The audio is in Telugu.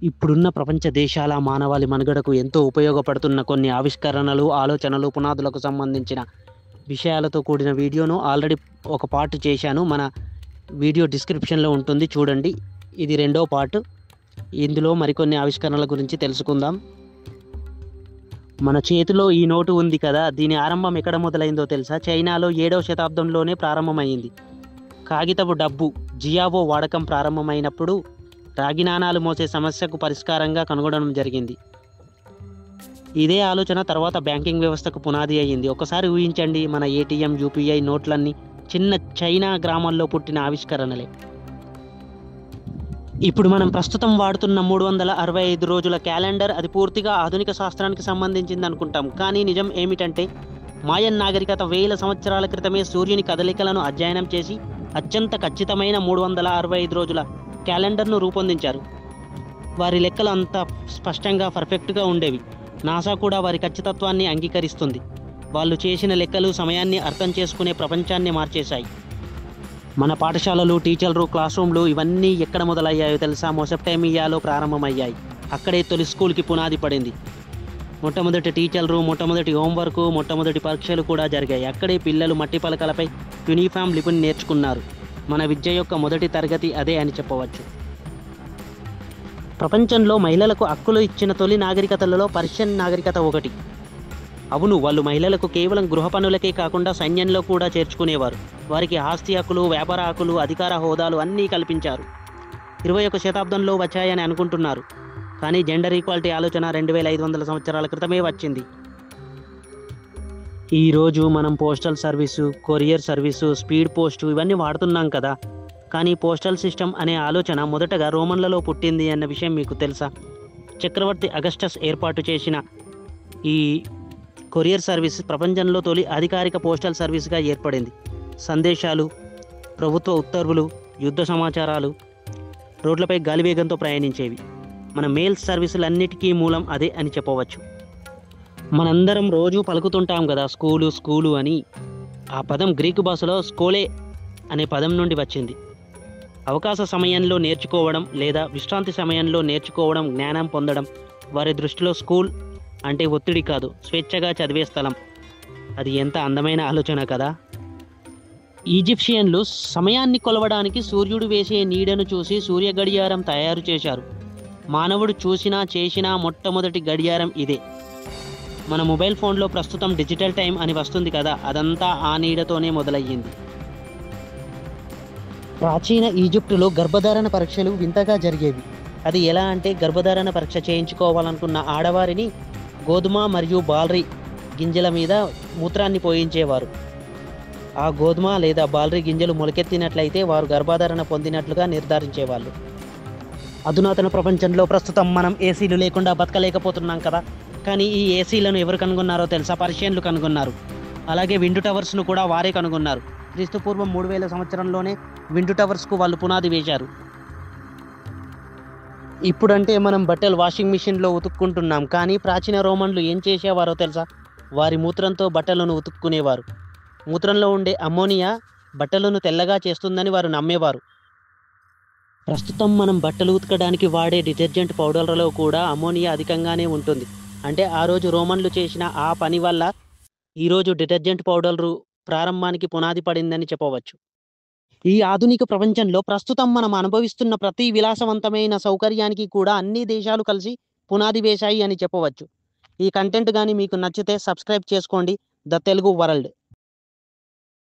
ఇప్పుడున్న ప్రపంచ దేశాల మానవాళి మనుగడకు ఎంతో ఉపయోగపడుతున్న కొన్ని ఆవిష్కరణలు, ఆలోచనలు, పునాదులకు సంబంధించిన విషయాలతో కూడిన వీడియోను ఆల్రెడీ ఒక పార్ట్ చేశాను. మన వీడియో డిస్క్రిప్షన్‌లో ఉంటుంది చూడండి. ఇది రెండో పార్ట్. ఇందులో మరికొన్ని ఆవిష్కరణల గురించి తెలుసుకుందాం. మన చేతిలో ఈ నోటు ఉంది కదా! దీని ఆరంభం ఎక్కడ మొదలైందో తెలుసా? చైనాలో 7వ శతాబ్దంలోనే ప్రారంభమైంది. కాగితపు డబ్బు జియావో వాడకం ప్రారంభమైనప్పుడు రాగి నాణాలు మోసే సమస్యకు పరిష్కారంగా కనుగొనడం జరిగింది. ఇదే ఆలోచన తర్వాత బ్యాంకింగ్ వ్యవస్థకు పునాది అయ్యింది. ఒకసారి ఊహించండి, మన ఏటీఎం, యూపీఐ నోట్లన్నీ చిన్న చైనా గ్రామాల్లో పుట్టిన ఆవిష్కరణలే. ఇప్పుడు మనం ప్రస్తుతం వాడుతున్న 365 రోజుల క్యాలెండర్ అది పూర్తిగా ఆధునిక శాస్త్రానికి సంబంధించింది అనుకుంటాం. కానీ నిజం ఏమిటంటే మాయన్ నాగరికత వేల సంవత్సరాల క్రితమే సూర్యుని కదలికలను అధ్యయనం చేసి అత్యంత ఖచ్చితమైన 365 రోజుల క్యాలెండర్ను రూపొందించారు. వారి లెక్కలు అంత స్పష్టంగా పర్ఫెక్ట్గా ఉండేవి. నాసా కూడా వారి ఖచ్చితత్వాన్ని అంగీకరిస్తుంది. వాళ్ళు చేసిన లెక్కలు సమయాన్ని అర్థం చేసుకునే ప్రపంచాన్ని మార్చేశాయి. మన పాఠశాలలు, టీచర్లు, క్లాస్ రూమ్లు ఇవన్నీ ఎక్కడ మొదలయ్యాయో తెలుసా? మెసొపొటేమియాలో ప్రారంభమయ్యాయి. అక్కడే తొలి స్కూల్కి పునాది పడింది. మొట్టమొదటి టీచర్లు, మొట్టమొదటి హోంవర్క్, మొట్టమొదటి పరీక్షలు కూడా జరిగాయి. అక్కడే పిల్లలు మట్టి పలకలపై యూనిఫామ్ లిపిని నేర్చుకున్నారు. మన విద్య యొక్క మొదటి తరగతి అదే అని చెప్పవచ్చు. ప్రపంచంలో మహిళలకు హక్కులు ఇచ్చిన తొలి నాగరికతలలో పర్షియన్ నాగరికత ఒకటి. అవును, వాళ్ళు మహిళలకు కేవలం గృహ పనులకే కాకుండా సైన్యంలో కూడా చేర్చుకునేవారు. వారికి ఆస్తి హక్కులు, వ్యాపార హక్కులు, అధికార హోదాలు అన్నీ కల్పించారు. 21వ శతాబ్దంలో వచ్చాయని అనుకుంటున్నారు. కానీ జెండర్ ఈక్వాలిటీ ఆలోచన 2500 సంవత్సరాల క్రితమే వచ్చింది. ఈరోజు మనం postal service, courier service, speed post ఇవన్నీ వాడుతున్నాం కదా. కానీ పోస్టల్ సిస్టమ్ అనే ఆలోచన మొదటగా రోమన్లలో పుట్టింది అన్న విషయం మీకు తెలుసా? చక్రవర్తి అగస్టస్ ఏర్పాటు చేసిన ఈ కొరియర్ సర్వీస్ ప్రపంచంలో తొలి అధికారిక పోస్టల్ సర్వీస్గా ఏర్పడింది. సందేశాలు, ప్రభుత్వ ఉత్తర్వులు, యుద్ధ సమాచారాలు రోడ్లపై గాలివేగంతో ప్రయాణించేవి. మన మెయిల్ సర్వీసులన్నిటికీ మూలం అదే అని చెప్పవచ్చు. మనందరం రోజు పలుకుతుంటాం కదా స్కూలు అని. ఆ పదం గ్రీకు భాషలో స్కోలే అనే పదం నుండి వచ్చింది. అవకాశ సమయంలో నేర్చుకోవడం లేదా విశ్రాంతి సమయంలో నేర్చుకోవడం, జ్ఞానం పొందడం. వారి దృష్టిలో స్కూల్ అంటే ఒత్తిడి కాదు, స్వేచ్ఛగా చదివే స్థలం. అది ఎంత అందమైన ఆలోచన కదా. ఈజిప్షియన్లు సమయాన్ని కొలవడానికి సూర్యుడు వేసే నీడను చూసి సూర్య గడియారం తయారు చేశారు. మానవుడు చూసినా చేసినా మొట్టమొదటి గడియారం ఇదే. మన మొబైల్ ఫోన్లో ప్రస్తుతం డిజిటల్ టైం అని వస్తుంది కదా, అదంతా ఆ నీడతోనే మొదలయ్యింది. ప్రాచీన ఈజిప్టులో గర్భధారణ పరీక్షలు వింతగా జరిగేవి. అది ఎలా అంటే గర్భధారణ పరీక్ష చేయించుకోవాలనుకున్న ఆడవారిని గోధుమ మరియు బార్లీ గింజల మీద మూత్రాన్ని పోయించేవారు. ఆ గోధుమ లేదా బార్లీ గింజలు మొలకెత్తినట్లయితే వారు గర్భధారణ పొందినట్లుగా నిర్ధారించేవాళ్ళు. అధునాతన ప్రపంచంలో ప్రస్తుతం మనం ఏసీలు లేకుండా బతకలేకపోతున్నాం కదా. కానీ ఈ ఏసీలను ఎవరు కనుగొన్నారో తెలుసా? పర్షియన్లు కనుగొన్నారు. అలాగే విండ్ టవర్స్ను కూడా వారే కనుగొన్నారు. క్రీస్తుపూర్వం 3000 సంవత్సరంలోనే విండ్ టవర్స్కు వాళ్ళు పునాది వేశారు. ఇప్పుడంటే మనం బట్టలు వాషింగ్ మిషన్లో ఉతుక్కుంటున్నాం. కానీ ప్రాచీన రోమన్లు ఏం చేసేవారో తెలుసా? వారి మూత్రంతో బట్టలను ఉతుక్కునేవారు. మూత్రంలో ఉండే అమ్మోనియా బట్టలను తెల్లగా చేస్తుందని వారు నమ్మేవారు. ప్రస్తుతం మనం బట్టలు ఉతకడానికి వాడే డిటర్జెంట్ పౌడర్లలో కూడా అమ్మోనియా అధికంగానే ఉంటుంది. అంటే ఆ రోజు రోమన్లు చేసిన ఆ పని వల్ల ఈరోజు డిటర్జెంట్ పౌడర్లు ప్రారంభానికి పునాది పడిందని చెప్పవచ్చు. ఈ ఆధునిక ప్రపంచంలో ప్రస్తుతం మనం అనుభవిస్తున్న ప్రతి విలాసవంతమైన సౌకర్యానికి కూడా అన్ని దేశాలు కలిసి పునాది వేశాయి అని చెప్పవచ్చు. ఈ కంటెంట్ కానీ మీకు నచ్చితే సబ్స్క్రైబ్ చేసుకోండి. The Telugu world.